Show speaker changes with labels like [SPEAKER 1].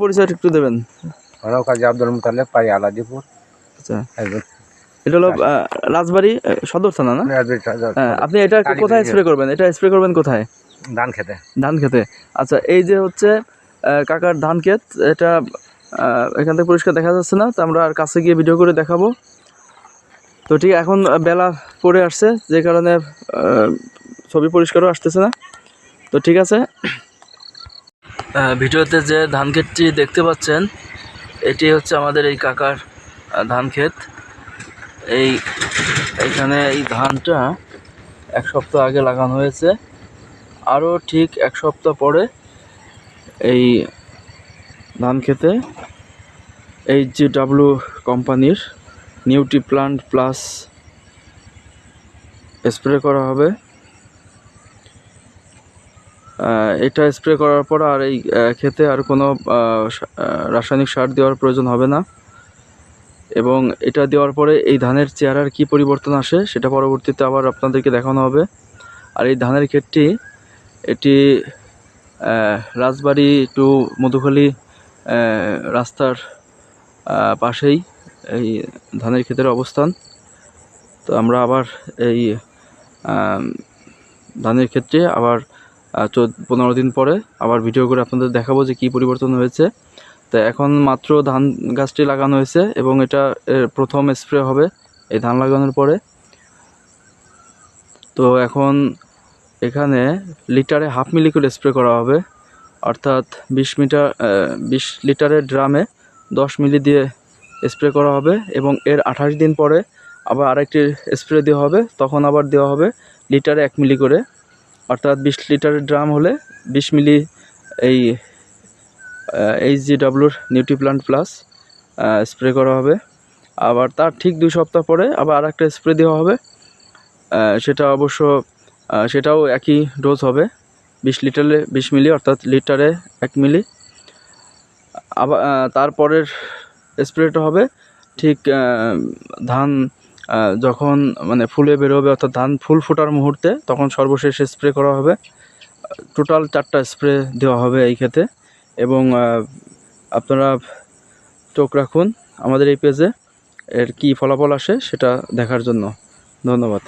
[SPEAKER 1] পরিচয় একটু দেবেন।
[SPEAKER 2] আমার কাজী আব্দুল মুতালেব, পাই আলাদিপুর।
[SPEAKER 1] আচ্ছা, এটা হলো রাজবাড়ী সদর থানা না? আপনি এটা কোথায় স্প্রে করবেন? এটা স্প্রে করবেন কোথায়?
[SPEAKER 2] ধান খেতে।
[SPEAKER 1] ধান খেতে। আচ্ছা, এই যে হচ্ছে কাকার ধান ক্ষেত, এটা এখান থেকে পরিষ্কার দেখা যাচ্ছে না, তো আমরা আর কাছে গিয়ে ভিডিও করে দেখাবো। তো ঠিক এখন বেলা পড়ে আসছে, যে কারণে ছবি পরিষ্কারও আসতেছে না। তো ঠিক আছে, ভিডিওতে যে ধান ক্ষেতটি দেখতে পাচ্ছেন, এটি হচ্ছে আমাদের এই কাকার ধান ক্ষেত। এইখানে এই ধানটা 1 সপ্তাহ আগে লাগানো হয়েছে, আরও ঠিক 1 সপ্তাহ পরে এই ধান খেতে HGW কোম্পানির নিউট্রিপ্লান্ট প্লাস স্প্রে করা হবে। এটা স্প্রে করার পর আর এই খেতে আর কোনো রাসায়নিক সার দেওয়ার প্রয়োজন হবে না, এবং এটা দেওয়ার পরে এই ধানের চেহারার কি পরিবর্তন আসে সেটা পরবর্তীতে আবার আপনাদেরকে দেখানো হবে। আর এই ধানের ক্ষেতটি, এটি রাজবাড়ী টু মধুখালী রাস্তার পাশেই এই ধানের ক্ষেতের অবস্থান। তো আমরা আবার এই ধানের ক্ষেত্রে আবার 15 দিন পরে আবার ভিডিও করে আপনাদের দেখাবো যে কী পরিবর্তন হয়েছে। তো এখন মাত্র ধান গাছটি লাগানো হয়েছে এবং এটা প্রথম স্প্রে হবে এই ধান লাগানোর পরে। তো এখন এখানে লিটারে 1/2 মিলি করে স্প্রে করা হবে, অর্থাৎ 20 লিটারের ড্রামে 10 মিলি দিয়ে স্প্রে করা হবে, এবং এর 28 দিন পরে আবার আরেকটি স্প্রে দেওয়া হবে, তখন আবার দেওয়া হবে লিটারে 1 মিলি করে, অর্থাৎ 20 লিটারের ড্রাম হলে 20 মিলি এই HGWর নিউট্রিপ্লান্ট প্লাস স্প্রে করা হবে। আবার তার ঠিক 2 সপ্তাহ পরে আবার আরেকটা স্প্রে দেওয়া হবে, সেটা অবশ্য সেটাও একই ডোজ হবে, 20 লিটারে 20 মিলি, অর্থাৎ লিটারে 1 মিলি। আবার তারপরের স্প্রেটা হবে ঠিক ধান যখন মানে ফুলে বেরোবে, অর্থাৎ ধান ফুল ফোটার মুহূর্তে, তখন সর্বশেষ স্প্রে করা হবে। টোটাল 4টা স্প্রে দেওয়া হবে এই ক্ষেতে। এবং আপনারা চোখ রাখুন আমাদের এই পেজে, এর কী ফলাফল আসে সেটা দেখার জন্য। ধন্যবাদ।